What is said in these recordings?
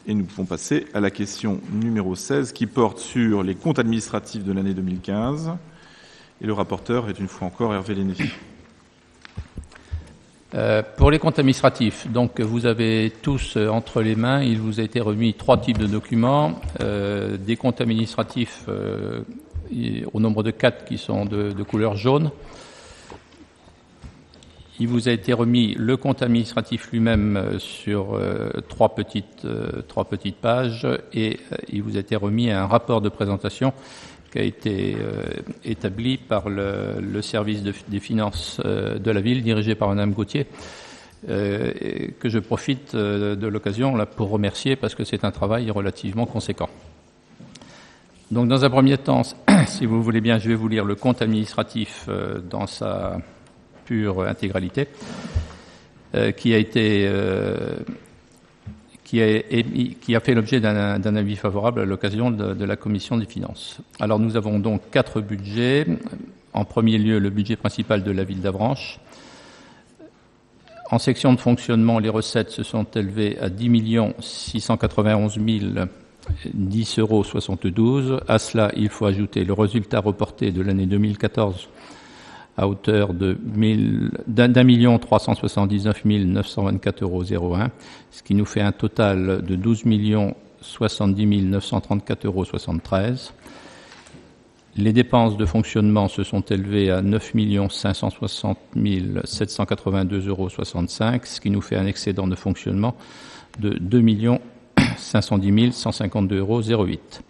Et nous pouvons passer à la question numéro 16 qui porte sur les comptes administratifs de l'année 2015. Et le rapporteur est une fois encore Hervé Lenné. Pour les comptes administratifs, donc vous avez tous entre les mains, il vous a été remis 3 types de documents, des comptes administratifs au nombre de 4 qui sont de couleur jaune. Il vous a été remis le compte administratif lui-même sur 3 petites pages et il vous a été remis un rapport de présentation qui a été établi par le service des finances de la ville, dirigé par Mme Gauthier, que je profite de l'occasion là pour remercier parce que c'est un travail relativement conséquent. Donc, dans un premier temps, si vous voulez bien, je vais vous lire le compte administratif dans sa pure intégralité, qui a fait l'objet d'un avis favorable à l'occasion de la commission des finances. Alors nous avons donc 4 budgets. En premier lieu, le budget principal de la ville d'Avranches. En section de fonctionnement, les recettes se sont élevées à 10 691 10,72 €. À cela, il faut ajouter le résultat reporté de l'année 2014 à hauteur de 1 379 924,01 €, ce qui nous fait un total de 12 070 934,73 €. Les dépenses de fonctionnement se sont élevées à 9 560 782,65 €, ce qui nous fait un excédent de fonctionnement de 2 510 152,08 €.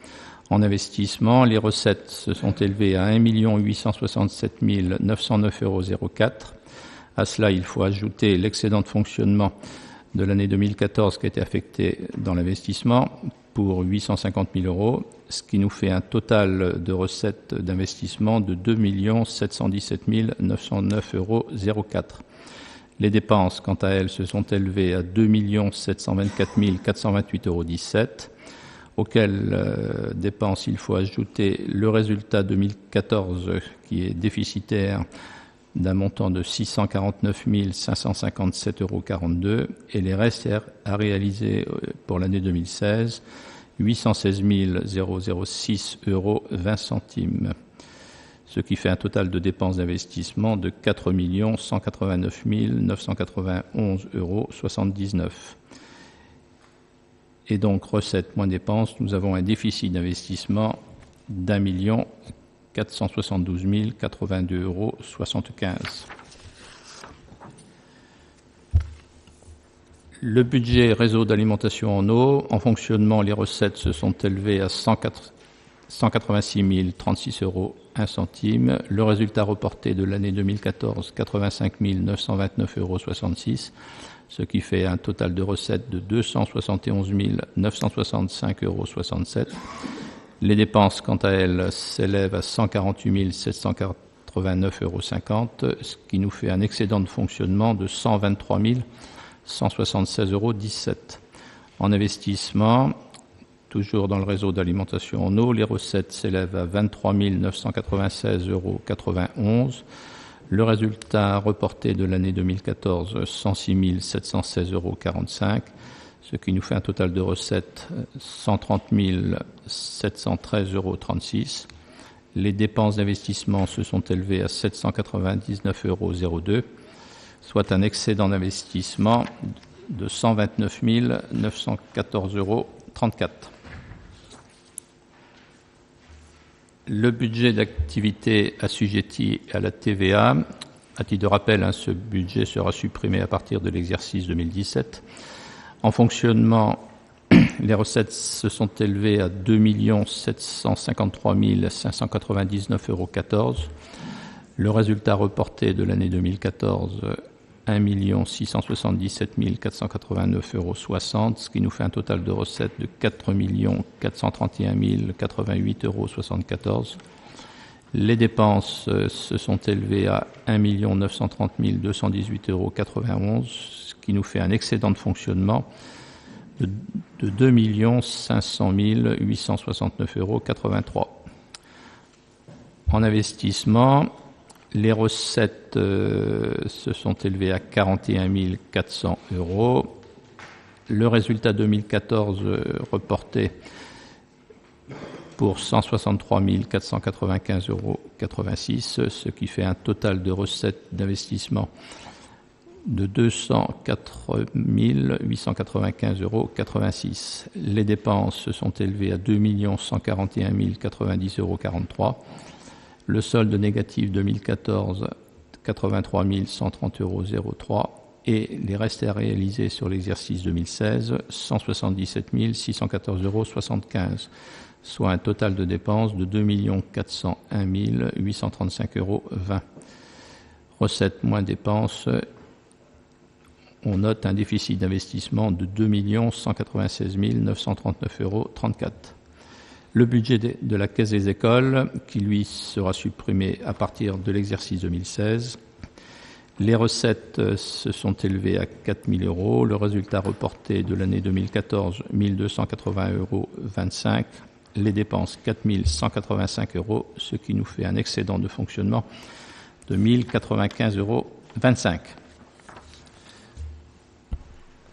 En investissement, les recettes se sont élevées à 1 867 909,04 €. À cela, il faut ajouter l'excédent de fonctionnement de l'année 2014 qui a été affecté dans l'investissement pour 850 000 €, ce qui nous fait un total de recettes d'investissement de 2 717 909,04 €. Les dépenses, quant à elles, se sont élevées à 2 724 428,17 €. Auxquelles dépenses il faut ajouter le résultat 2014 qui est déficitaire d'un montant de 649 557,42 € et les restes à réaliser pour l'année 2016, 816 006,20 €, ce qui fait un total de dépenses d'investissement de 4 189 991,79 €. Et donc, recettes moins dépenses, nous avons un déficit d'investissement d'1 472 082,75 €. Le budget réseau d'alimentation en eau, en fonctionnement, les recettes se sont élevées à 186 036,01 €. Le résultat reporté de l'année 2014, 85 929,66 €, ce qui fait un total de recettes de 271 965,67 €. Les dépenses, quant à elles, s'élèvent à 148 789,50 €, ce qui nous fait un excédent de fonctionnement de 123 176,17 €. En investissement, toujours dans le réseau d'alimentation en eau, les recettes s'élèvent à 23 996,91 €. Le résultat reporté de l'année 2014, 106 716,45 €, ce qui nous fait un total de recettes 130 713,36 €. Les dépenses d'investissement se sont élevées à 799,02 €, soit un excédent d'investissement de 129 914,34 €. Le budget d'activité assujetti à la TVA, à titre de rappel, ce budget sera supprimé à partir de l'exercice 2017. En fonctionnement, les recettes se sont élevées à 2 753 599,14 €. Le résultat reporté de l'année 2014, 1 677 489,60 €, ce qui nous fait un total de recettes de 4 431 088,74 €. Les dépenses se sont élevées à 1 930 218,91 €, ce qui nous fait un excédent de fonctionnement de 2 500 869,83 €. En investissement, les recettes se sont élevées à 41 400 €. Le résultat 2014 reporté pour 163 495,86 €, ce qui fait un total de recettes d'investissement de 204 895,86 €. Les dépenses se sont élevées à 2 141 090,43 €. Le solde négatif 2014, 83 130,03 € et les restes à réaliser sur l'exercice 2016, 177 614,75 €, soit un total de dépenses de 2 401 835,20 €. Recettes moins dépenses, on note un déficit d'investissement de 2 196 939,34 €. Le budget de la Caisse des écoles, qui lui sera supprimé à partir de l'exercice 2016. Les recettes se sont élevées à 4 000 €. Le résultat reporté de l'année 2014, 1 280,25 €. Les dépenses, 4 185 €, ce qui nous fait un excédent de fonctionnement de 1 095,25 €.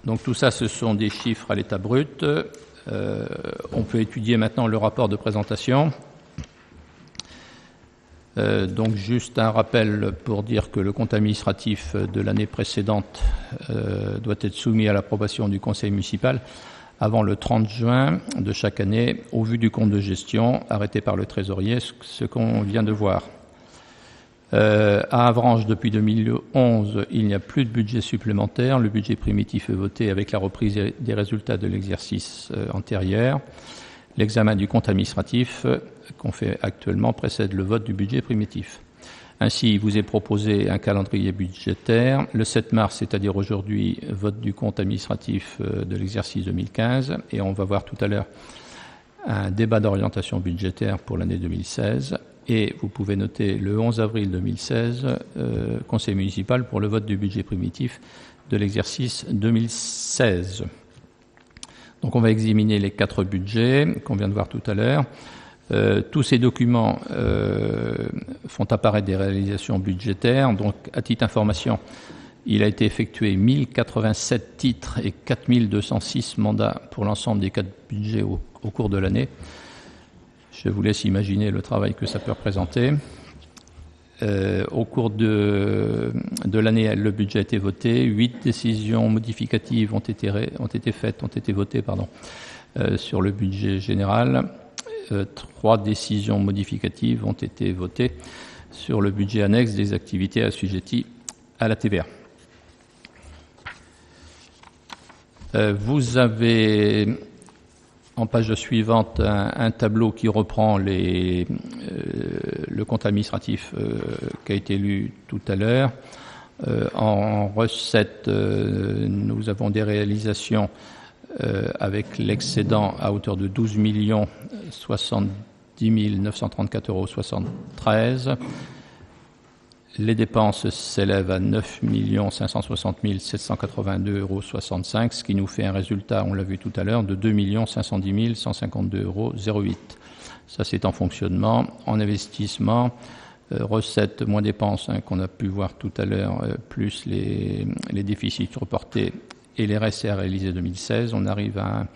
Donc tout ça, ce sont des chiffres à l'état brut. On peut étudier maintenant le rapport de présentation. Donc juste un rappel pour dire que le compte administratif de l'année précédente doit être soumis à l'approbation du conseil municipal avant le 30 juin de chaque année, au vu du compte de gestion arrêté par le trésorier, ce qu'on vient de voir. À Avranches, depuis 2011, il n'y a plus de budget supplémentaire. Le budget primitif est voté avec la reprise des résultats de l'exercice antérieur. L'examen du compte administratif qu'on fait actuellement précède le vote du budget primitif. Ainsi, il vous est proposé un calendrier budgétaire. Le 7 mars, c'est-à-dire aujourd'hui, vote du compte administratif de l'exercice 2015. Et on va voir tout à l'heure un débat d'orientation budgétaire pour l'année 2016. Et vous pouvez noter le 11 avril 2016, conseil municipal pour le vote du budget primitif de l'exercice 2016. Donc on va examiner les 4 budgets qu'on vient de voir tout à l'heure. Tous ces documents font apparaître des réalisations budgétaires. Donc à titre d'information, il a été effectué 1087 titres et 4206 mandats pour l'ensemble des 4 budgets au cours de l'année. Je vous laisse imaginer le travail que ça peut représenter. Au cours de l'année, le budget a été voté. 8 décisions modificatives ont été votées sur le budget général. 3 décisions modificatives ont été votées sur le budget annexe des activités assujetties à la TVA. Vous avez en page suivante un tableau qui reprend le compte administratif qui a été lu tout à l'heure. En recettes, nous avons des réalisations avec l'excédent à hauteur de 12 070 934,73 €. Les dépenses s'élèvent à 9 560 782,65 €, ce qui nous fait un résultat, on l'a vu tout à l'heure, de 2 510 152,08 €. Ça, c'est en fonctionnement. En investissement, recettes moins dépenses qu'on a pu voir tout à l'heure, plus les déficits reportés et les restes à réaliser 2016, on arrive à un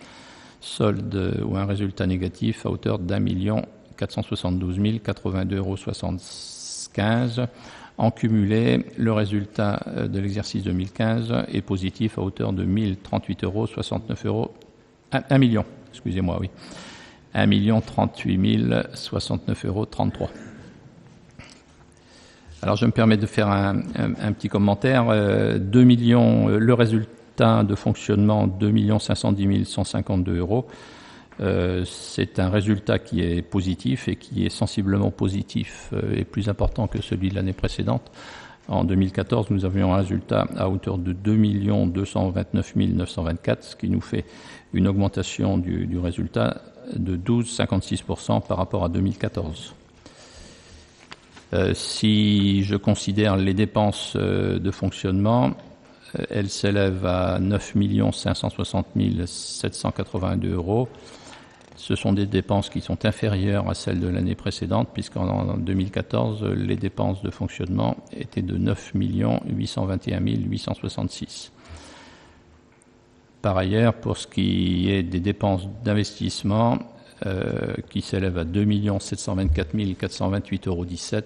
solde ou un résultat négatif à hauteur d'1 472 082,75 €. En cumulé, le résultat de l'exercice 2015 est positif à hauteur de 1 038,69 €. 1 million, excusez-moi, oui. 1 038 069,33 €. Alors, je me permets de faire un petit commentaire. 2 millions, le résultat de fonctionnement, 2 510 152 €. C'est un résultat qui est positif et qui est sensiblement positif et plus important que celui de l'année précédente. En 2014, nous avions un résultat à hauteur de 2 229 924, ce qui nous fait une augmentation du résultat de 12,56% par rapport à 2014. Si je considère les dépenses de fonctionnement, elles s'élèvent à 9 560 782 €. Ce sont des dépenses qui sont inférieures à celles de l'année précédente, puisqu'en 2014, les dépenses de fonctionnement étaient de 9 821 866. Par ailleurs, pour ce qui est des dépenses d'investissement, qui s'élèvent à 2 724 428,17 €,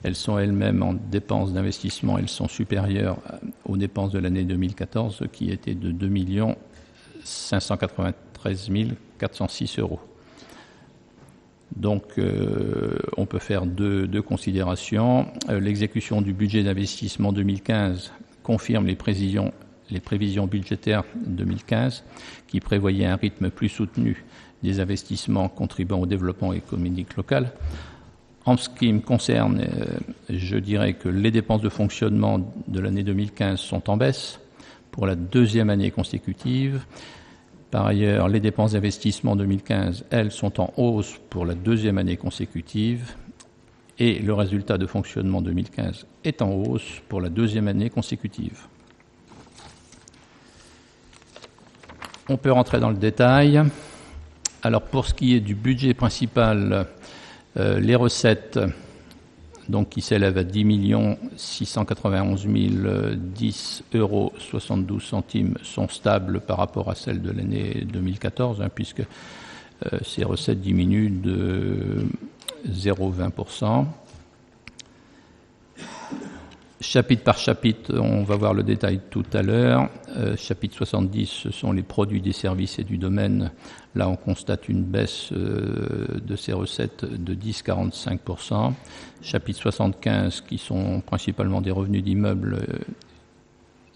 elles sont elles-mêmes en dépenses d'investissement, elles sont supérieures aux dépenses de l'année 2014, qui étaient de 2 593 406 €. Donc, on peut faire deux considérations. L'exécution du budget d'investissement 2015 confirme les prévisions budgétaires 2015, qui prévoyaient un rythme plus soutenu des investissements contribuant au développement économique local. En ce qui me concerne, je dirais que les dépenses de fonctionnement de l'année 2015 sont en baisse pour la deuxième année consécutive. Par ailleurs, les dépenses d'investissement 2015, elles, sont en hausse pour la deuxième année consécutive. Et le résultat de fonctionnement 2015 est en hausse pour la deuxième année consécutive. On peut rentrer dans le détail. Alors, pour ce qui est du budget principal, les recettes, donc, qui s'élèvent à 10 691 010 €72 sont stables par rapport à celles de l'année 2014, puisque ces recettes diminuent de 0,20%. Chapitre par chapitre, on va voir le détail tout à l'heure. Chapitre 70, ce sont les produits des services et du domaine. Là, on constate une baisse de ces recettes de 10,45%. Chapitre 75, qui sont principalement des revenus d'immeubles,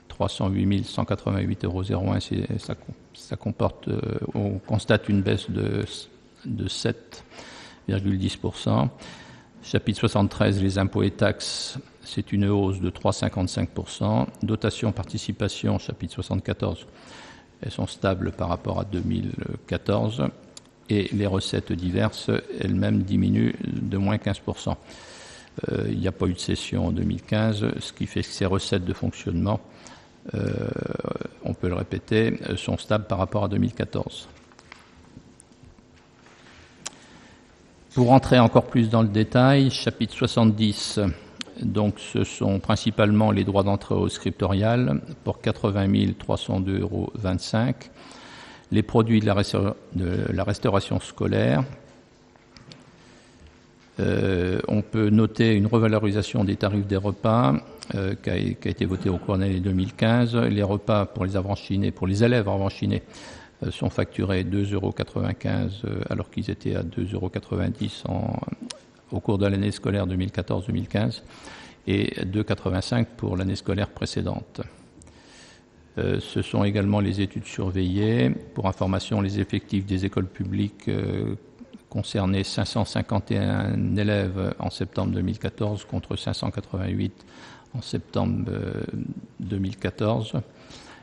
308 188,01 €, ça comporte, on constate une baisse de 7,10%. Chapitre 73, les impôts et taxes, c'est une hausse de 3,55%. Dotation, participation, chapitre 74, elles sont stables par rapport à 2014. Et les recettes diverses, elles-mêmes, diminuent de moins 15%. Il n'y a pas eu de cession en 2015, ce qui fait que ces recettes de fonctionnement, on peut le répéter, sont stables par rapport à 2014. Pour entrer encore plus dans le détail, chapitre 70, donc ce sont principalement les droits d'entrée au scriptorial pour 80 302,25 €, les produits de la restauration scolaire. On peut noter une revalorisation des tarifs des repas qui a été votée au cours de l'année 2015. Les repas pour les élèves avranchinés sont facturés 2,95 € alors qu'ils étaient à 2,90 € au cours de l'année scolaire 2014-2015 et 2,85 € pour l'année scolaire précédente. Ce sont également les études surveillées. Pour information, les effectifs des écoles publiques concernaient 551 élèves en septembre 2014 contre 588 en septembre 2014.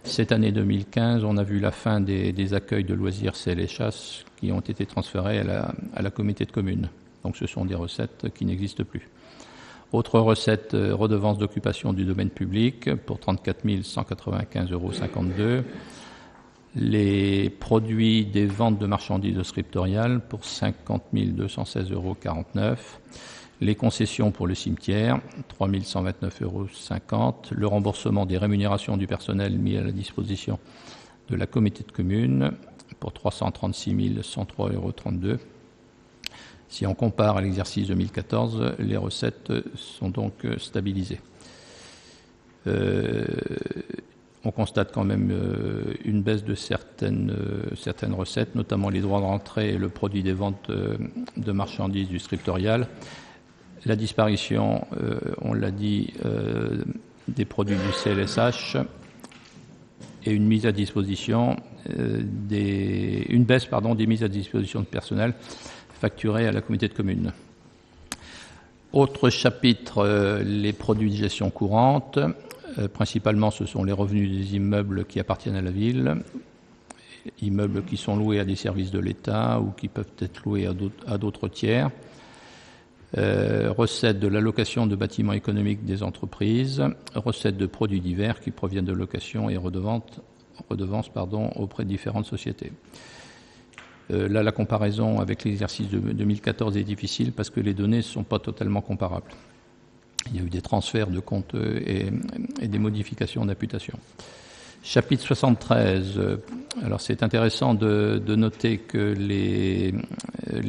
Cette année 2015, on a vu la fin des accueils de loisirs CLS qui ont été transférés à la communauté de communes. Donc ce sont des recettes qui n'existent plus. Autre recette, redevance d'occupation du domaine public pour 34 195,52 €. Les produits des ventes de marchandises scriptoriales pour 50 216,49 €. Les concessions pour le cimetière, 3 129,50 €. Le remboursement des rémunérations du personnel mis à la disposition de la communauté de communes pour 336 103,32 €. Si on compare à l'exercice 2014, les recettes sont donc stabilisées. On constate quand même une baisse de certaines recettes, notamment les droits d'entrée et le produit des ventes de marchandises du scriptorial. La disparition, on l'a dit, des produits du CLSH et une mise à disposition une baisse des mises à disposition de personnel facturées à la communauté de communes. Autre chapitre, les produits de gestion courante. Principalement, ce sont les revenus des immeubles qui appartiennent à la ville, immeubles qui sont loués à des services de l'État ou qui peuvent être loués à d'autres tiers. Recettes de l'allocation de bâtiments économiques des entreprises, recettes de produits divers qui proviennent de location et redevances auprès de différentes sociétés. Là, la comparaison avec l'exercice de 2014 est difficile parce que les données ne sont pas totalement comparables. Il y a eu des transferts de comptes et des modifications d'imputation. Chapitre 73. Alors c'est intéressant de noter que les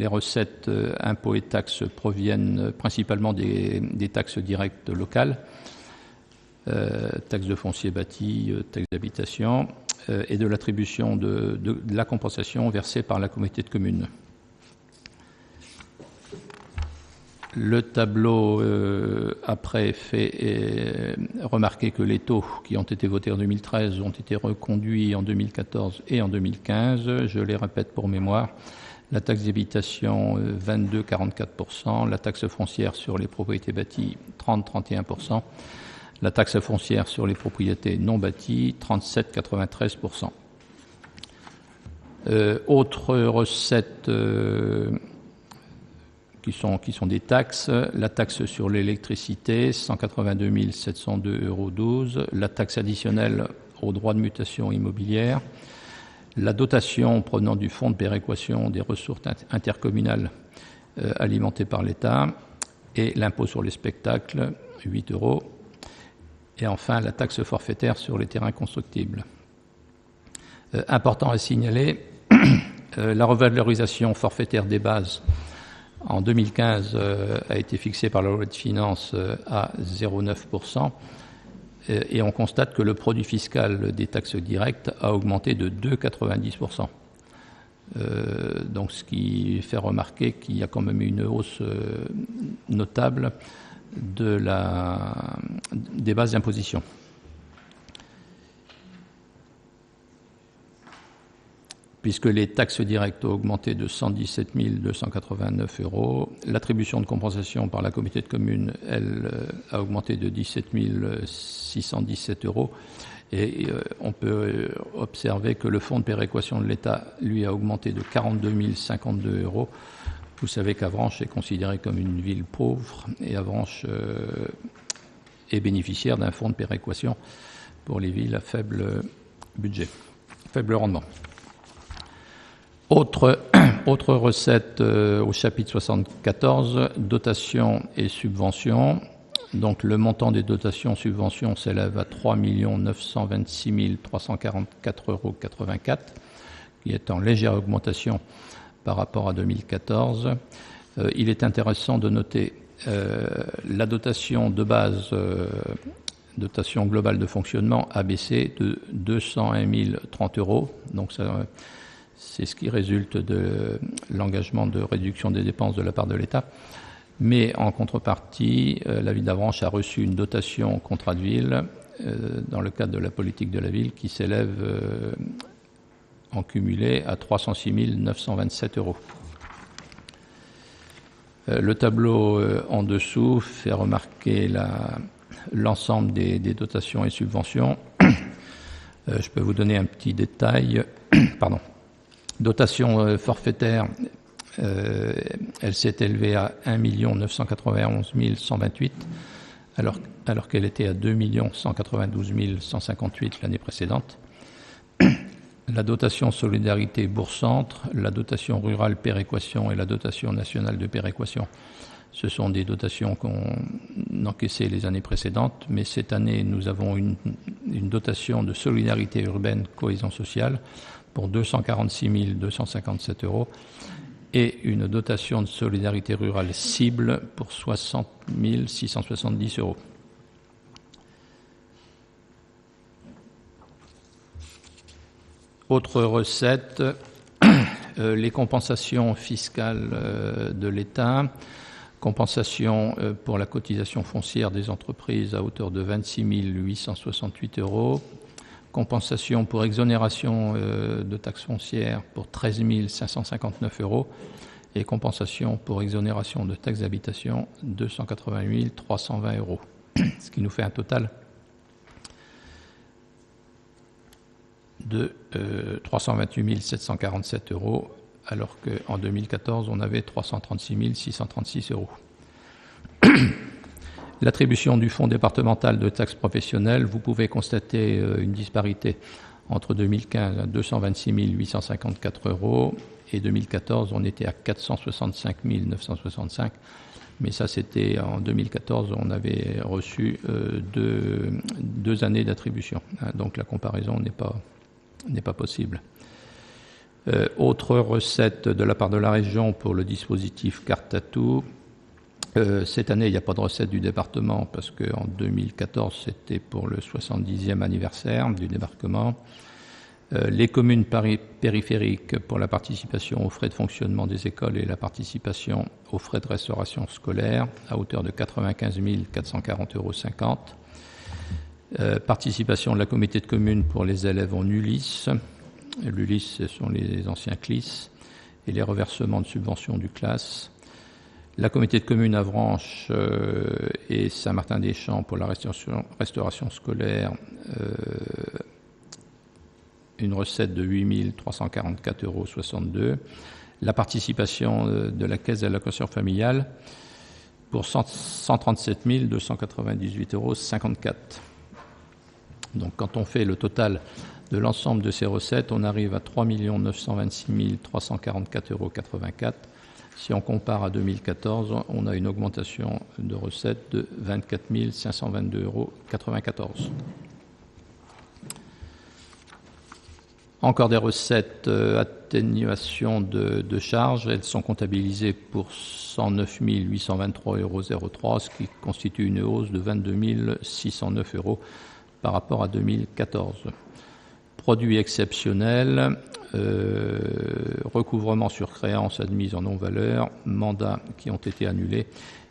recettes impôts et taxes proviennent principalement des taxes directes locales, taxes de foncier bâti, taxes d'habitation, et de l'attribution de la compensation versée par la communauté de communes. Le tableau après fait remarquer que les taux qui ont été votés en 2013 ont été reconduits en 2014 et en 2015. Je les répète pour mémoire. La taxe d'habitation 22,44%, la taxe foncière sur les propriétés bâties 30,31%, la taxe foncière sur les propriétés non bâties 37,93%. Autres recettes qui sont des taxes, la taxe sur l'électricité, 182 702,12 €, la taxe additionnelle aux droits de mutation immobilière, la dotation provenant du fonds de péréquation des ressources intercommunales alimentées par l'État, et l'impôt sur les spectacles, 8 €, et enfin la taxe forfaitaire sur les terrains constructibles. Important à signaler, la revalorisation forfaitaire des bases en 2015 a été fixée par la loi de finances à 0,9%, et on constate que le produit fiscal des taxes directes a augmenté de 2,90%. Donc ce qui fait remarquer qu'il y a quand même une hausse notable des bases d'imposition. Puisque les taxes directes ont augmenté de 117 289 €. L'attribution de compensation par la communauté de communes, elle, a augmenté de 17 617 €. Et on peut observer que le fonds de péréquation de l'État, lui, a augmenté de 42 052 €. Vous savez qu'Avranches est considérée comme une ville pauvre, et Avranches est bénéficiaire d'un fonds de péréquation pour les villes à faible budget, faible rendement. Autre recette au chapitre 74, dotations et subventions. Donc le montant des dotations-subventions s'élève à 3 926 344,84 €, qui est en légère augmentation par rapport à 2014. Il est intéressant de noter la dotation de base, dotation globale de fonctionnement, a baissé de 201 030 €. Donc ça, c'est ce qui résulte de l'engagement de réduction des dépenses de la part de l'État. Mais en contrepartie, la ville d'Avranches a reçu une dotation contrat de ville dans le cadre de la politique de la ville qui s'élève en cumulé à 306 927 €. Le tableau en dessous fait remarquer l'ensemble des dotations et subventions. Je peux vous donner un petit détail. Pardon. Dotation forfaitaire, elle s'est élevée à 1 991 128, alors qu'elle était à 2 192 158 l'année précédente. La dotation solidarité bourg-centre, la dotation rurale péréquation et la dotation nationale de péréquation, ce sont des dotations qu'on encaissait les années précédentes, mais cette année nous avons une dotation de solidarité urbaine cohésion sociale pour 246 257 € et une dotation de solidarité rurale cible pour 60 670 €. Autre recette, les compensations fiscales de l'État, compensation pour la cotisation foncière des entreprises à hauteur de 26 868 €, compensation pour exonération de taxes foncières pour 13 559 € et compensation pour exonération de taxes d'habitation 288 320 €, ce qui nous fait un total de 328 747 €, alors qu'en 2014, on avait 336 636 €. L'attribution du fonds départemental de taxes professionnelles, vous pouvez constater une disparité entre 2015 à 226 854 € et 2014, on était à 465 965 €. Mais ça, c'était en 2014, on avait reçu 2 années d'attribution. Donc la comparaison n'est pas possible. Autre recette de la part de la région pour le dispositif carte à tout. Cette année, il n'y a pas de recette du département parce qu'en 2014, c'était pour le 70e anniversaire du débarquement. Les communes périphériques pour la participation aux frais de fonctionnement des écoles et la participation aux frais de restauration scolaire à hauteur de 95 440,50 €. Participation de la communauté de communes pour les élèves en ULIS. L'ULIS, ce sont les anciens CLIS, et les reversements de subventions du CLAS. La communauté de communes Avranches et Saint-Martin-des-Champs pour la restauration scolaire, une recette de 8 344,62 €. La participation de la Caisse d'allocation familiale pour 137 298,54 €. Donc quand on fait le total de l'ensemble de ces recettes, on arrive à 3 926 344,84 €. Si on compare à 2014, on a une augmentation de recettes de 24 522,94 €. Encore des recettes atténuation de charges. Elles sont comptabilisées pour 109 823,03 €, ce qui constitue une hausse de 22 609 € par rapport à 2014. Produits exceptionnels, recouvrement sur créances admises en non-valeur, mandats qui ont été annulés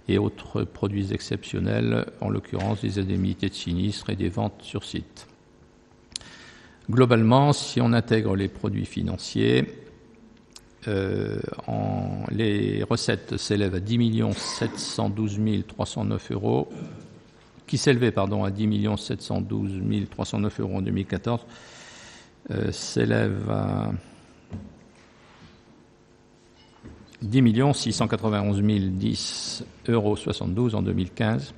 et autres produits exceptionnels, en l'occurrence des indemnités de sinistre et des ventes sur site. Globalement, si on intègre les produits financiers, les recettes s'élèvent à 10 712 309 €, qui s'élevaient à 10 712 309 € en 2014, s'élèvent à 10 691 010,72 € en 2015.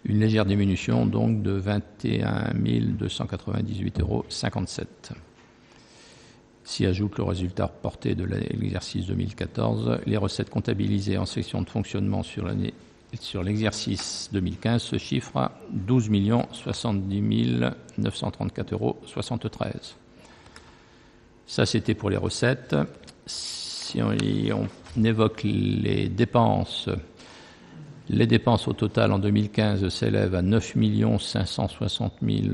Une légère diminution donc de 21 298,57 €. S'y ajoute le résultat reporté de l'exercice 2014, les recettes comptabilisées en section de fonctionnement sur l'exercice 2015 se chiffrent à 12 070 934,73 €. Ça, c'était pour les recettes. Si on évoque les dépenses au total en 2015 s'élèvent à 9 560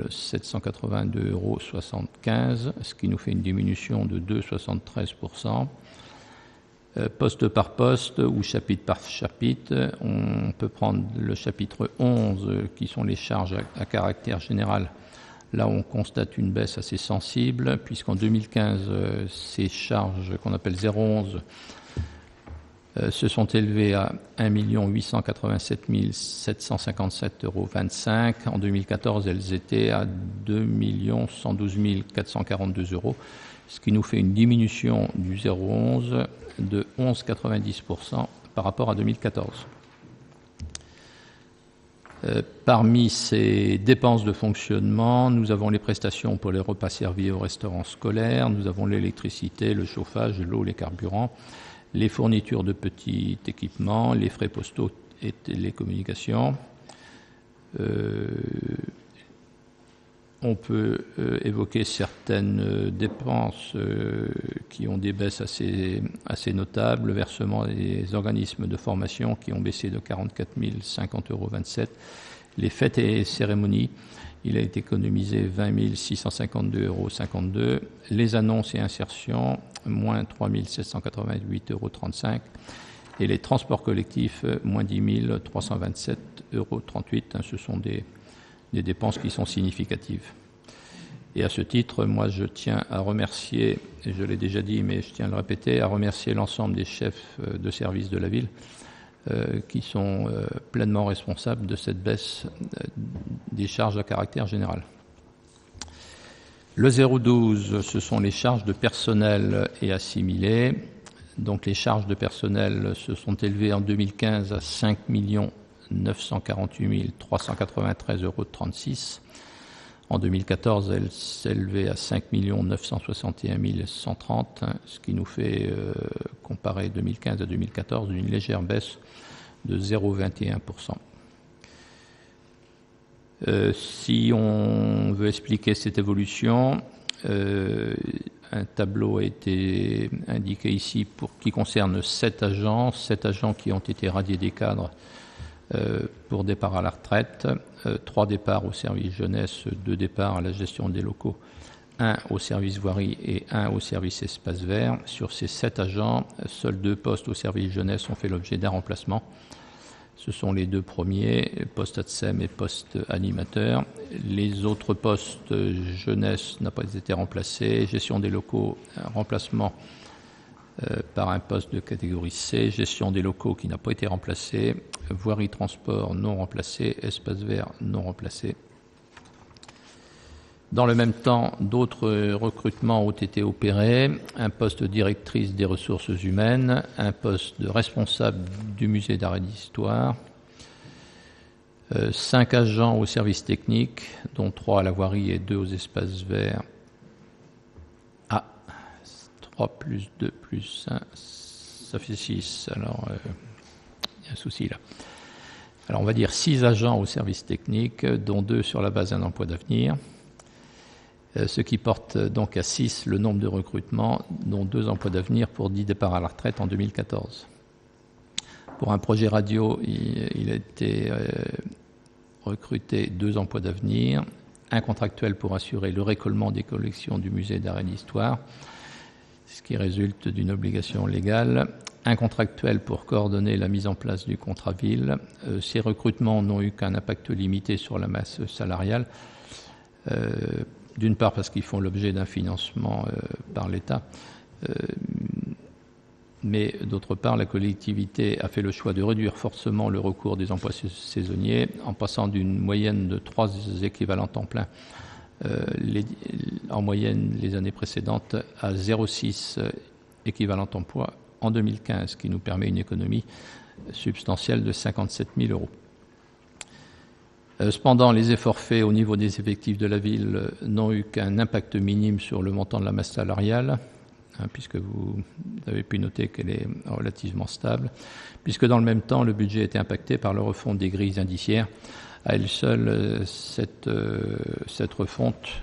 782,75 €, ce qui nous fait une diminution de 2,73%. Poste par poste ou chapitre par chapitre, on peut prendre le chapitre 11 qui sont les charges à caractère général. Là, on constate une baisse assez sensible puisqu'en 2015, ces charges qu'on appelle 011 se sont élevées à 1 887 757,25 €. En 2014, elles étaient à 2 112 442 €, ce qui nous fait une diminution du 011 de 11,90% par rapport à 2014. Parmi ces dépenses de fonctionnement, nous avons les prestations pour les repas servis au restaurant scolaire, nous avons l'électricité, le chauffage, l'eau, les carburants, les fournitures de petits équipements, les frais postaux et télécommunications. On peut évoquer certaines dépenses qui ont des baisses assez notables. Le versement des organismes de formation qui ont baissé de 44 050,27 €. Les fêtes et cérémonies, il a été économisé 20 652,52 €. Les annonces et insertions, moins 3 788,35 €. Et les transports collectifs, moins 10 327,38 €. Ce sont des dépenses qui sont significatives. Et à ce titre, moi je tiens à remercier, et je l'ai déjà dit mais je tiens à le répéter, à remercier l'ensemble des chefs de service de la ville qui sont pleinement responsables de cette baisse des charges à caractère général. Le 012, ce sont les charges de personnel et assimilés. Donc les charges de personnel se sont élevées en 2015 à 5 948 393,36 €. En 2014, elle s'élevait à 5 961 130, ce qui nous fait, comparer 2015 à 2014, une légère baisse de 0,21%. Si on veut expliquer cette évolution, un tableau a été indiqué ici qui concerne 7 agents qui ont été radiés des cadres pour départ à la retraite, 3 départs au service jeunesse, 2 départs à la gestion des locaux, 1 au service voirie et 1 au service espace vert. Sur ces 7 agents, seuls 2 postes au service jeunesse ont fait l'objet d'un remplacement. Ce sont les 2 premiers, poste ATSEM et poste animateur. Les autres postes jeunesse n'ont pas été remplacés. Gestion des locaux, un remplacement par un poste de catégorie C. Gestion des locaux qui n'a pas été remplacé. Voirie transport non remplacé. Espace vert non remplacé. Dans le même temps, d'autres recrutements ont été opérés. Un poste de directrice des ressources humaines, un poste de responsable du musée d'art et d'histoire, 5 agents au service technique, dont 3 à la voirie et 2 aux espaces verts. 3 plus 2 plus 1, ça fait 6. Alors, il y a un souci là. Alors, on va dire 6 agents au service technique, dont 2 sur la base d'un emploi d'avenir. Ce qui porte donc à 6 le nombre de recrutements, dont 2 emplois d'avenir pour 10 départs à la retraite en 2014. Pour un projet radio, il a été recruté 2 emplois d'avenir, un contractuel pour assurer le récollement des collections du musée d'art et d'histoire, ce qui résulte d'une obligation légale, un contractuel pour coordonner la mise en place du contrat ville. Ces recrutements n'ont eu qu'un impact limité sur la masse salariale, d'une part parce qu'ils font l'objet d'un financement par l'État, mais d'autre part, la collectivité a fait le choix de réduire fortement le recours des emplois saisonniers en passant d'une moyenne de 3 équivalents temps plein en moyenne les années précédentes à 0,6 équivalents emploi en 2015, qui nous permet une économie substantielle de 57 000 €. Cependant, les efforts faits au niveau des effectifs de la ville n'ont eu qu'un impact minime sur le montant de la masse salariale, puisque vous avez pu noter qu'elle est relativement stable, puisque dans le même temps, le budget a été impacté par la refonte des grilles indiciaires. À elle seule, cette refonte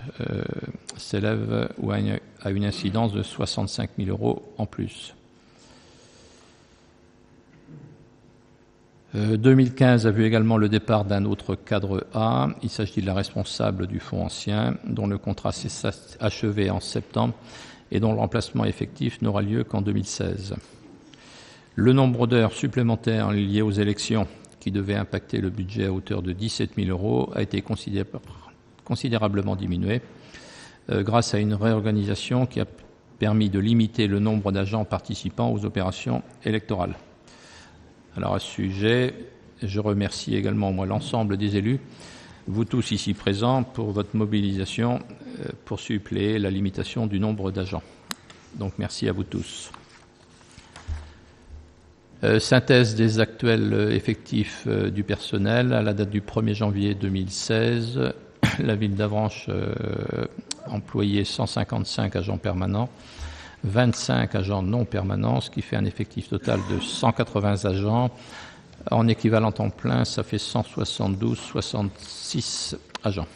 s'élève à une incidence de 65 000 € en plus. 2015 a vu également le départ d'un autre cadre A. Il s'agit de la responsable du fonds ancien, dont le contrat s'est achevé en septembre et dont le remplacement effectif n'aura lieu qu'en 2016. Le nombre d'heures supplémentaires liées aux élections, qui devait impacter le budget à hauteur de 17 000 €, a été considérablement diminué grâce à une réorganisation qui a permis de limiter le nombre d'agents participant aux opérations électorales. Alors à ce sujet, je remercie également l'ensemble des élus, vous tous ici présents, pour votre mobilisation pour suppléer la limitation du nombre d'agents. Donc merci à vous tous. Synthèse des actuels effectifs du personnel. À la date du 1er janvier 2016, la ville d'Avranches employait 155 agents permanents, 25 agents non permanents, ce qui fait un effectif total de 180 agents. En équivalent temps plein, ça fait 172,66 agents.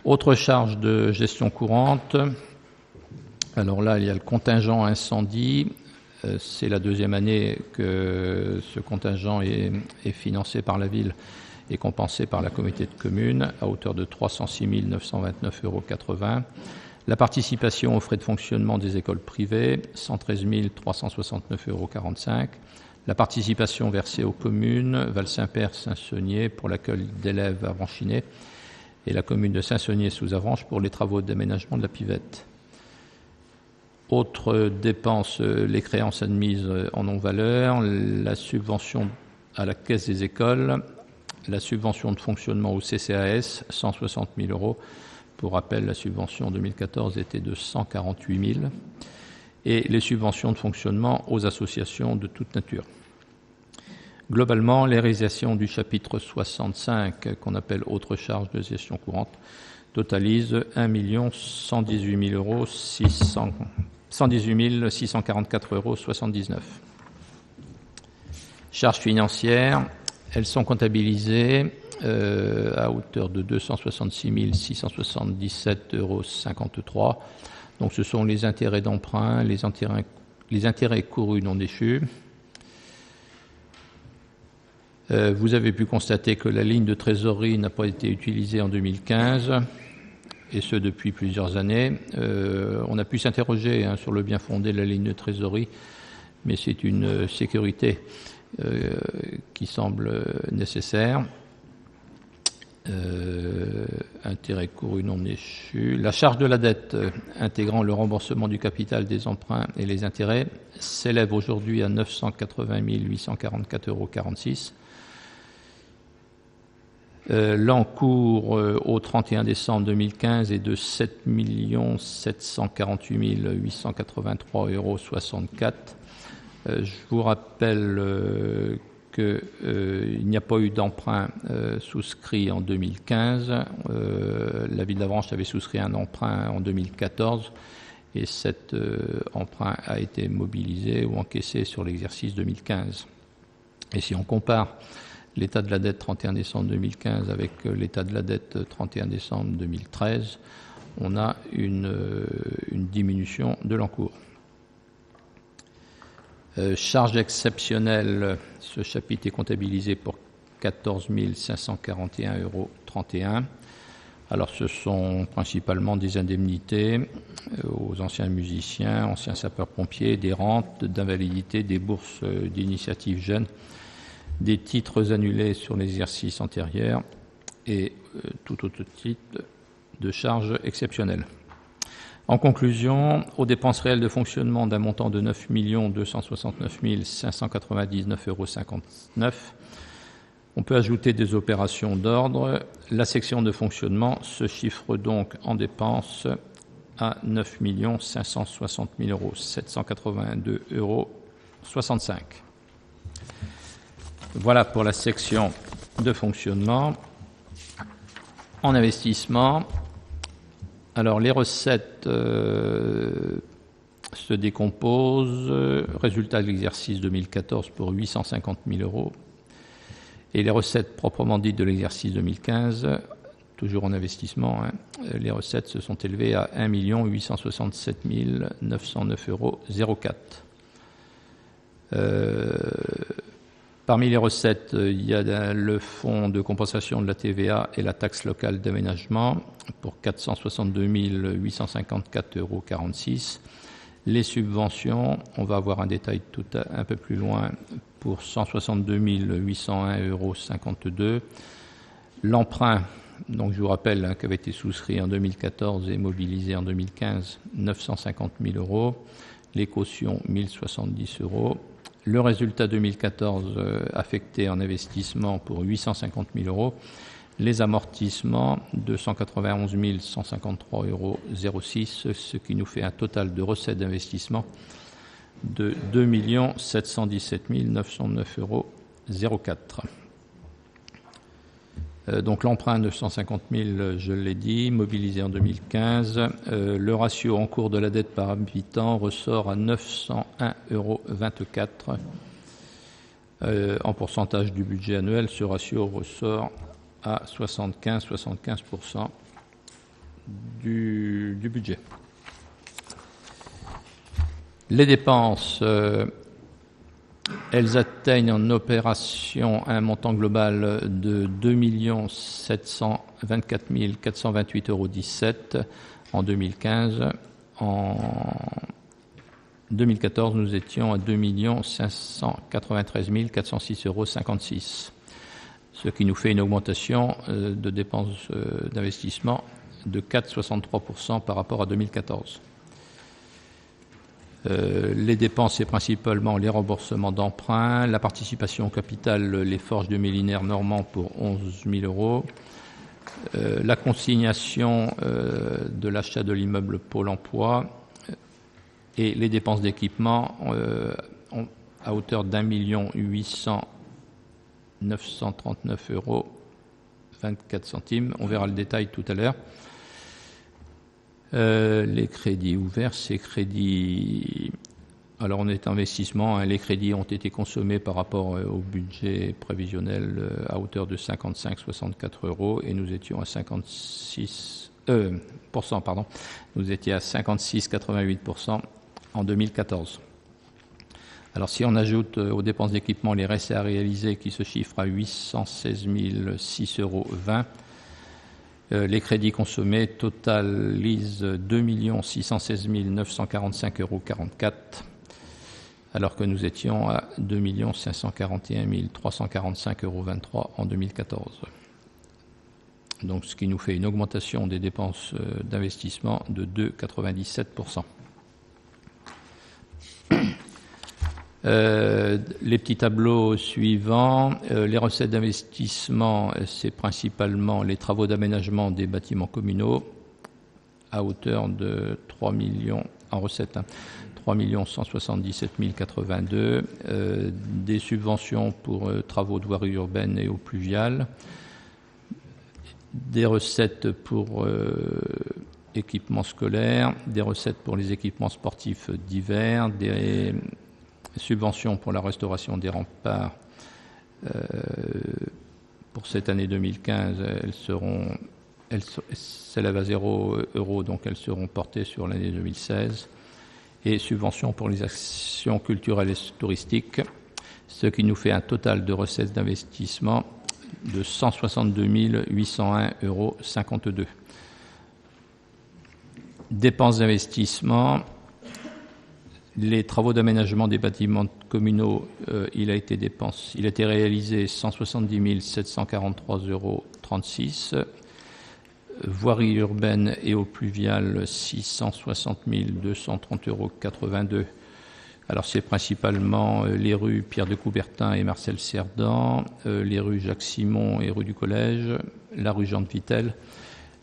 Autre charge de gestion courante. Alors là, il y a le contingent incendie. C'est la deuxième année que ce contingent est financé par la ville et compensé par la communauté de communes à hauteur de 306 929,80 €. La participation aux frais de fonctionnement des écoles privées, 113 369,45 €. La participation versée aux communes, Val-Saint-Père, Saint-Saunier pour l'accueil d'élèves à Avranchinay et la commune de Saint-Saunier-sous-Avranches pour les travaux d'aménagement de la Pivette. Autres dépenses, les créances admises en non-valeur, la subvention à la caisse des écoles, la subvention de fonctionnement au CCAS, 160 000 €. Pour rappel, la subvention en 2014 était de 148 000 et les subventions de fonctionnement aux associations de toute nature. Globalement, les réalisations du chapitre 65, qu'on appelle autres charges de gestion courante, totalisent 1 118 644,79 euros. Charges financières, elles sont comptabilisées à hauteur de 266 677,53 euros. Donc ce sont les intérêts d'emprunt, les intérêts courus non déchus. Vous avez pu constater que la ligne de trésorerie n'a pas été utilisée en 2015, et ce depuis plusieurs années. On a pu s'interroger sur le bien fondé de la ligne de trésorerie, mais c'est une sécurité qui semble nécessaire. Intérêts courus non déchus. La charge de la dette intégrant le remboursement du capital des emprunts et les intérêts s'élève aujourd'hui à 980 844,46 euros. L'encours au 31 décembre 2015 est de 7 748 883,64 euros. Je vous rappelle qu'il n'y a pas eu d'emprunt souscrit en 2015. La ville d'Avranches avait souscrit un emprunt en 2014 et cet emprunt a été mobilisé ou encaissé sur l'exercice 2015. Et si on compare l'état de la dette 31 décembre 2015 avec l'état de la dette 31 décembre 2013, on a une diminution de l'encours. Charges exceptionnelles, ce chapitre est comptabilisé pour 14 541,31 euros. Alors ce sont principalement des indemnités aux anciens musiciens, anciens sapeurs-pompiers, des rentes d'invalidité, des bourses d'initiative jeunes, des titres annulés sur l'exercice antérieur et tout autre type de charges exceptionnelles. En conclusion, aux dépenses réelles de fonctionnement d'un montant de 9 269 599,59 euros, on peut ajouter des opérations d'ordre. La section de fonctionnement se chiffre donc en dépenses à 9 560 782,65 euros. Voilà pour la section de fonctionnement. En investissement, alors les recettes se décomposent. Résultat de l'exercice 2014 pour 850 000 euros. Et les recettes proprement dites de l'exercice 2015, toujours en investissement, les recettes se sont élevées à 1 867 909,04 euros. Parmi les recettes, il y a le fonds de compensation de la TVA et la taxe locale d'aménagement pour 462 854,46 euros. Les subventions, on va avoir un détail un peu plus loin, pour 162 801,52 euros. L'emprunt, donc je vous rappelle, qui avait été souscrit en 2014 et mobilisé en 2015, 950 000 euros. Les cautions, 1070 euros. Le résultat 2014 affecté en investissement pour 850 000 euros. Les amortissements, 291 153,06 euros, ce qui nous fait un total de recettes d'investissement de 2 717 909,04 euros. Donc l'emprunt 950 000, je l'ai dit, mobilisé en 2015. Le ratio en cours de la dette par habitant ressort à 901,24 euros. En pourcentage du budget annuel, ce ratio ressort à 75% du budget. Les dépenses, elles atteignent en opération un montant global de 2 724 428,17 euros en 2015. En 2014, nous étions à 2 593 406,56 euros, ce qui nous fait une augmentation de dépenses d'investissement de 4,63% par rapport à 2014. Les dépenses, c'est principalement les remboursements d'emprunts, la participation au capital, les forges de Mélinaire Normand pour 11 000 euros, la consignation de l'achat de l'immeuble Pôle emploi et les dépenses d'équipement à hauteur d'1 800 939 € 24 centimes. On verra le détail tout à l'heure. Les crédits ouverts, ces crédits... Alors on est investissement, les crédits ont été consommés par rapport au budget prévisionnel à hauteur de 55,64 € et nous étions à 56%, pardon. Nous étions à 56,88% en 2014. Alors si on ajoute aux dépenses d'équipement les restes à réaliser qui se chiffrent à 816 006,20 €, les crédits consommés totalisent 2 616 945,44 €, alors que nous étions à 2 541 345,23 € en 2014. Donc, ce qui nous fait une augmentation des dépenses d'investissement de 2,97%. Les petits tableaux suivants, les recettes d'investissement, c'est principalement les travaux d'aménagement des bâtiments communaux à hauteur de 3 millions en recettes, 3 177 082, des subventions pour travaux de voirie urbaine et eaux pluviales, des recettes pour équipements scolaires, des recettes pour les équipements sportifs divers, des subventions pour la restauration des remparts. Pour cette année 2015, elles s'élèvent à 0 €, donc elles seront portées sur l'année 2016. Et subventions pour les actions culturelles et touristiques, ce qui nous fait un total de recettes d'investissement de 162 801,52 €. Dépenses d'investissement, les travaux d'aménagement des bâtiments communaux, il a été réalisé 170 743,36 €. Voirie urbaine et eaux pluviales, 660 230,82 €. Alors c'est principalement les rues Pierre de Coubertin et Marcel Cerdan, les rues Jacques Simon et rue du Collège, la rue Jean de Vitel,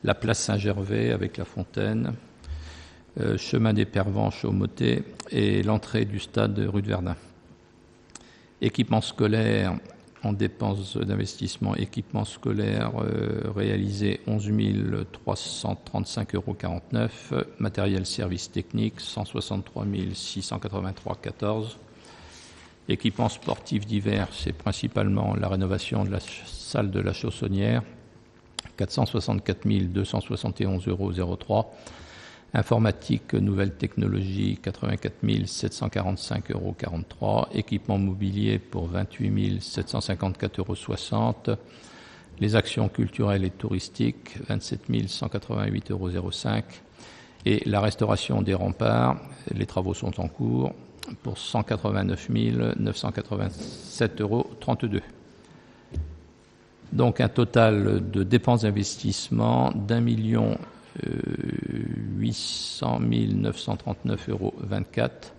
la place Saint-Gervais avec la fontaine, chemin des Pervenches au Motet et l'entrée du stade rue de Verdun. Équipements scolaires, en dépenses d'investissement, équipements scolaires réalisés 11 335,49 €, matériel service technique 163 683,14 €. Équipements sportifs divers, c'est principalement la rénovation de la salle de la Chaussonnière, 464 271,03 €. Informatique, nouvelles technologies, 84 745,43 €. Équipement mobilier pour 28 754,60 €. Les actions culturelles et touristiques, 27 188,05 €. Et la restauration des remparts, les travaux sont en cours, pour 189 987,32 €. Donc un total de dépenses d'investissement d'1 800 939,24 €.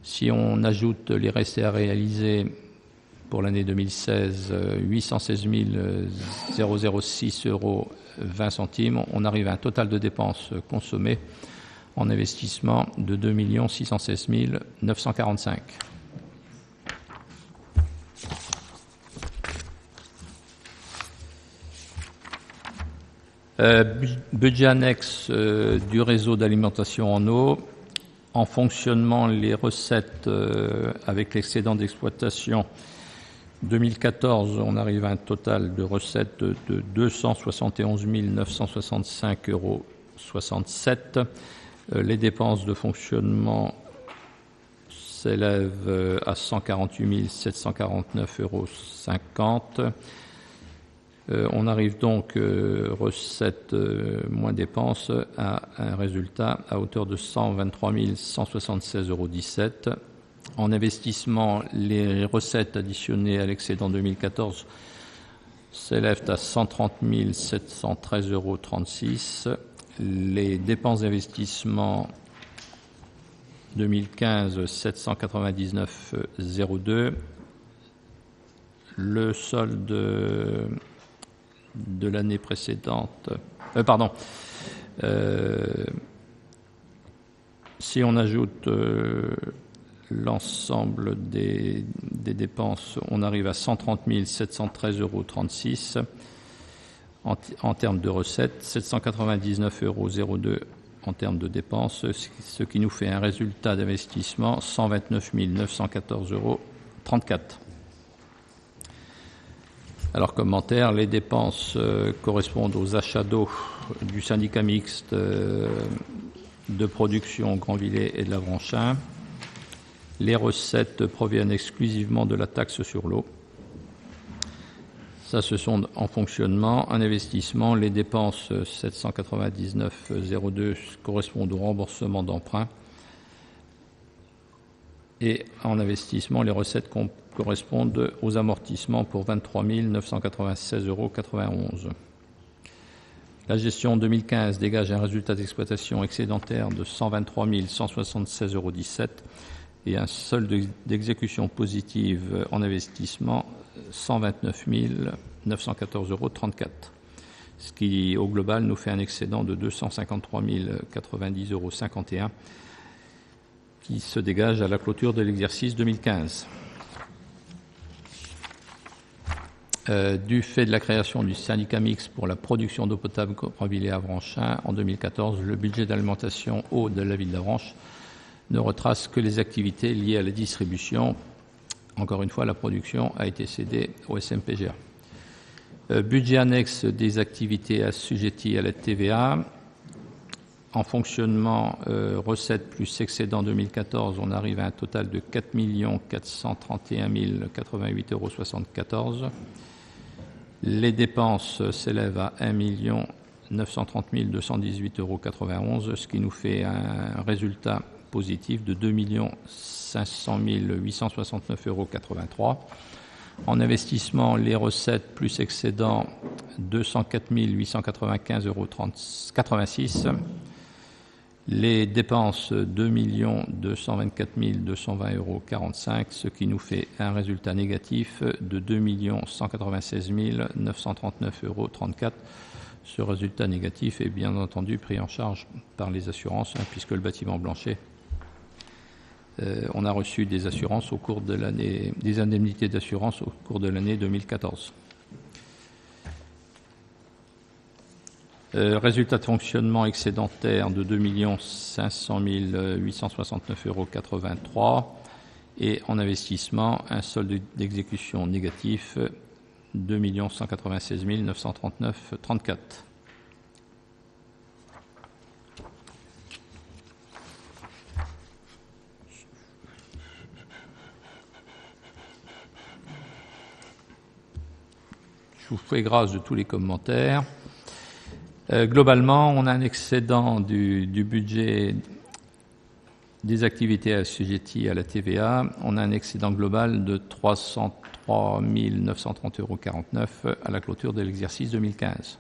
Si on ajoute les restes à réaliser pour l'année 2016, 816 006,20 €, on arrive à un total de dépenses consommées en investissement de 2 616 945 €. Budget annexe du réseau d'alimentation en eau. En fonctionnement, les recettes avec l'excédent d'exploitation 2014, on arrive à un total de recettes de 271 965,67 €. Les dépenses de fonctionnement s'élèvent à 148 749,50 €. On arrive donc, recettes moins dépenses, à un résultat à hauteur de 123 176,17 €. En investissement, les recettes additionnées à l'excédent 2014 s'élèvent à 130 713,36 €. Les dépenses d'investissement 2015, 799,02 €. Le solde de l'année précédente, si on ajoute l'ensemble des dépenses, on arrive à 130 713,36 € en termes de recettes, 799,02 € en termes de dépenses, ce qui nous fait un résultat d'investissement 129 914,34 €. Alors, commentaire, les dépenses correspondent aux achats d'eau du syndicat mixte de production Grandvillers et de l'Avranchin. Les recettes proviennent exclusivement de la taxe sur l'eau. Ça, ce sont en fonctionnement. En investissement, les dépenses 799,02 € correspondent au remboursement d'emprunt. Et en investissement, les recettes correspondent aux amortissements pour 23 996,91 €. La gestion 2015 dégage un résultat d'exploitation excédentaire de 123 176,17 € et un solde d'exécution positive en investissement 129 914,34 €, ce qui au global nous fait un excédent de 253 090,51 € qui se dégage à la clôture de l'exercice 2015. Du fait de la création du syndicat mixte pour la production d'eau potable Grandvillers-Avranchin en 2014, le budget d'alimentation eau de la ville d'Avranches ne retrace que les activités liées à la distribution. Encore une fois, la production a été cédée au SMPGA. Budget annexe des activités assujetties à la TVA. En fonctionnement, recettes plus excédent 2014, on arrive à un total de 4 431 088,74 €. Les dépenses s'élèvent à 1 930 218,91 €, ce qui nous fait un résultat positif de 2 500 869,83 €. En investissement, les recettes plus excédent 204 895,86 €. Les dépenses 2 224 220,45 €, ce qui nous fait un résultat négatif de 2 196 939,34 €. Ce résultat négatif est bien entendu pris en charge par les assurances, puisque le bâtiment Blanchet, on a reçu des assurances au cours de l'année, des indemnités d'assurance au cours de l'année 2014. Résultat de fonctionnement excédentaire de 2 500 869,83 € et en investissement, un solde d'exécution négatif 2 196 939,34 €. Je vous fais grâce de tous les commentaires. Globalement, on a un excédent du budget des activités assujetties à la TVA. On a un excédent global de 303 930,49 € à la clôture de l'exercice 2015.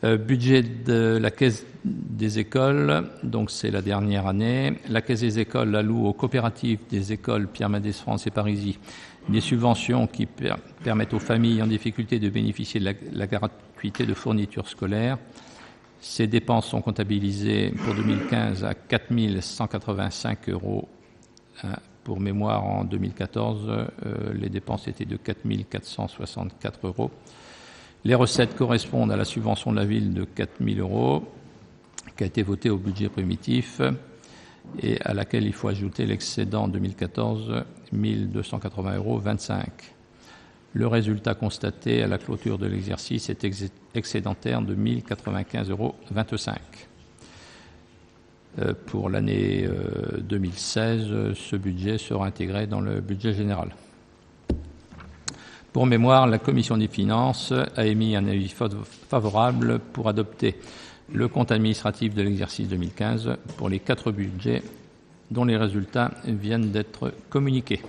Budget de la Caisse des écoles, donc c'est la dernière année. La Caisse des écoles alloue aux coopératives des écoles Pierre Mendès France et Parisis des subventions qui permettent aux familles en difficulté de bénéficier de la gratuité de fournitures scolaires. Ces dépenses sont comptabilisées pour 2015 à 4 185 €. Pour mémoire, en 2014, les dépenses étaient de 4 464 €. Les recettes correspondent à la subvention de la ville de 4 000 € qui a été votée au budget primitif et à laquelle il faut ajouter l'excédent 2014, 1 280,25 €. Le résultat constaté à la clôture de l'exercice est excédentaire de 1 095,25 €. Pour l'année 2016, ce budget sera intégré dans le budget général. Pour mémoire, la Commission des finances a émis un avis favorable pour adopter le compte administratif de l'exercice 2015 pour les 4 budgets dont les résultats viennent d'être communiqués.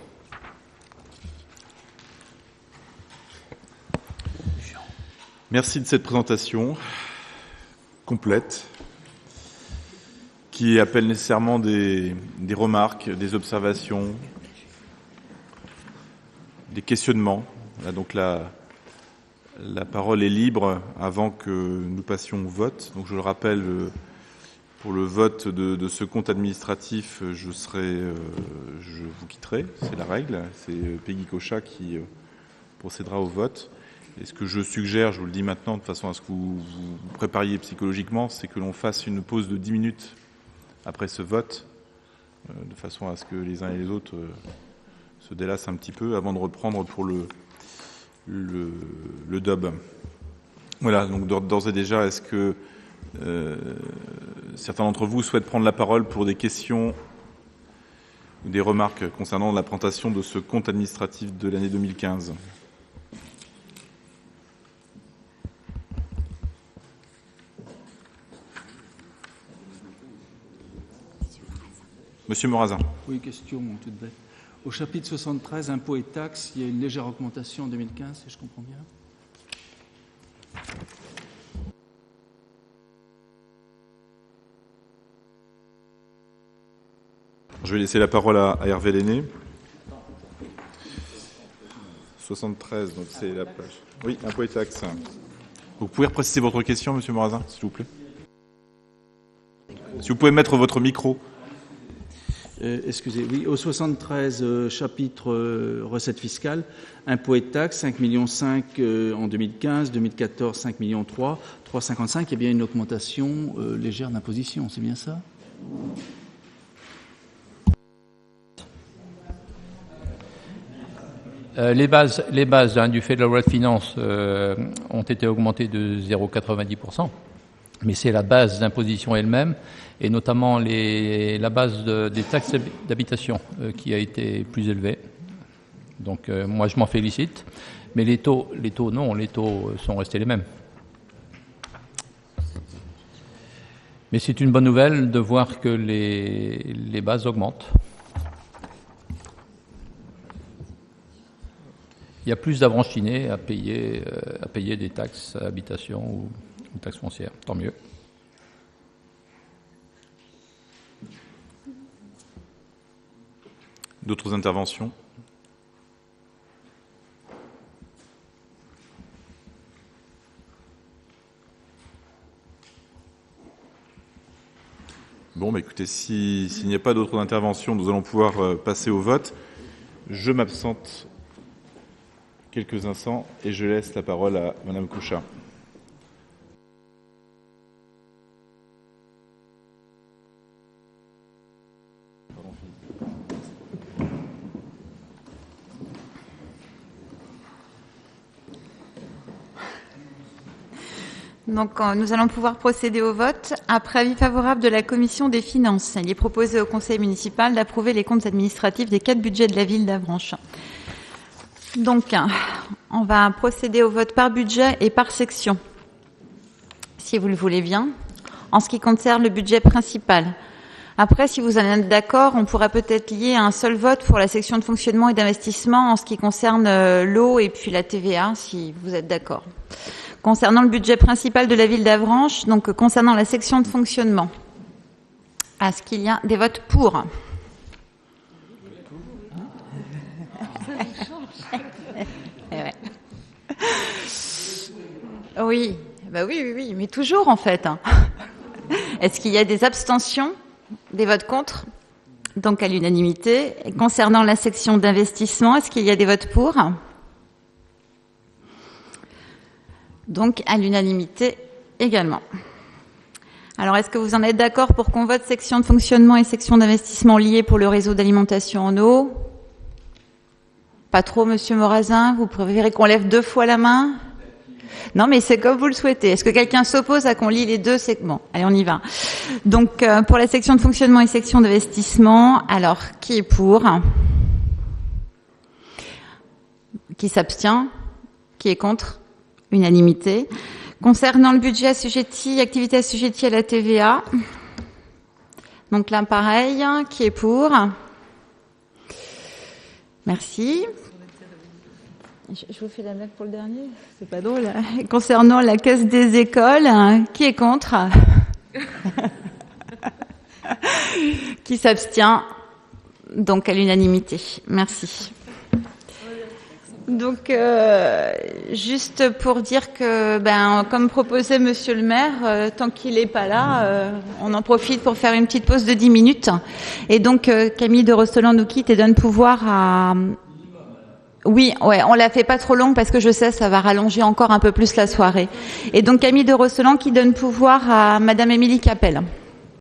Merci de cette présentation complète qui appelle nécessairement des remarques, des observations, des questionnements. Donc la parole est libre avant que nous passions au vote. Donc je le rappelle Pour le vote de ce compte administratif, je vous quitterai, c'est la règle. C'est Peggy Cochat qui procédera au vote. Et ce que je suggère, je vous le dis maintenant, de façon à ce que vous vous prépariez psychologiquement, c'est que l'on fasse une pause de 10 minutes après ce vote, de façon à ce que les uns et les autres se délassent un petit peu avant de reprendre pour le DUB. Voilà, donc d'ores et déjà, est-ce que certains d'entre vous souhaitent prendre la parole pour des questions ou des remarques concernant la présentation de ce compte administratif de l'année 2015 ? Monsieur Morazin. Oui, question toute bête. Au chapitre 73, impôts et taxes, il y a une légère augmentation en 2015, si je comprends bien. Je vais laisser la parole à Hervé Lenné. 73, donc c'est la page. Oui, impôts et taxes. Vous pouvez repréciser votre question, monsieur Morazin, s'il vous plaît. Si vous pouvez mettre votre micro. Excusez, oui, au 73, chapitre recettes fiscales, impôts et taxes, 5,5 millions en 2015, 2014, 5,3 millions, 3,55, il y a bien une augmentation légère d'imposition, c'est bien ça ? Les bases du fait de la loi de finances ont été augmentées de 0,90%, mais c'est la base d'imposition elle-même, et notamment la base des taxes d'habitation qui a été plus élevée. Donc moi je m'en félicite, mais les taux non, les taux sont restés les mêmes. Mais c'est une bonne nouvelle de voir que les bases augmentent. Il y a plus d'avranchinés à payer des taxes à habitation ou taxes foncières. Tant mieux. D'autres interventions ? Bon, bah écoutez, s'il n'y a pas d'autres interventions, nous allons pouvoir passer au vote. Je m'absente quelques instants et je laisse la parole à Madame Cochat. Donc, nous allons pouvoir procéder au vote. Après avis favorable de la Commission des finances, il est proposé au Conseil municipal d'approuver les comptes administratifs des 4 budgets de la ville d'Avranches. Donc, on va procéder au vote par budget et par section, si vous le voulez bien, en ce qui concerne le budget principal. Après, si vous en êtes d'accord, on pourra peut-être lier un seul vote pour la section de fonctionnement et d'investissement en ce qui concerne l'eau et puis la TVA, si vous êtes d'accord. Concernant le budget principal de la ville d'Avranches, donc concernant la section de fonctionnement, est-ce qu'il y a des votes pour ? Oui, bah oui, mais toujours en fait. Est-ce qu'il y a des abstentions, des votes contre ? Donc à l'unanimité. Et concernant la section d'investissement, est-ce qu'il y a des votes pour ? Donc à l'unanimité également. Alors est-ce que vous en êtes d'accord pour qu'on vote section de fonctionnement et section d'investissement liées pour le réseau d'alimentation en eau ? Pas trop, monsieur Morazin. Vous préférez qu'on lève 2 fois la main ? Non, mais c'est comme vous le souhaitez. Est-ce que quelqu'un s'oppose à qu'on lie les deux segments ? Allez, on y va. Donc, pour la section de fonctionnement et section d'investissement, alors, qui est pour ? Qui s'abstient ? Qui est contre ? Unanimité. Concernant le budget assujetti, activité assujettie à la TVA, donc là, pareil, qui est pour ? Merci. Je vous fais la blague pour le dernier, c'est pas drôle. Concernant la caisse des écoles, qui est contre ? Qui s'abstient ? Donc à l'unanimité. Merci. Donc, juste pour dire que, comme proposait Monsieur le maire, tant qu'il n'est pas là, on en profite pour faire une petite pause de 10 minutes. Et donc, Camille de Rostolan nous quitte et donne pouvoir à... Oui, ouais, on la fait pas trop longue parce que je sais ça va rallonger encore un peu plus la soirée. Et donc, Camille de Rostolan qui donne pouvoir à Madame Émilie Capel.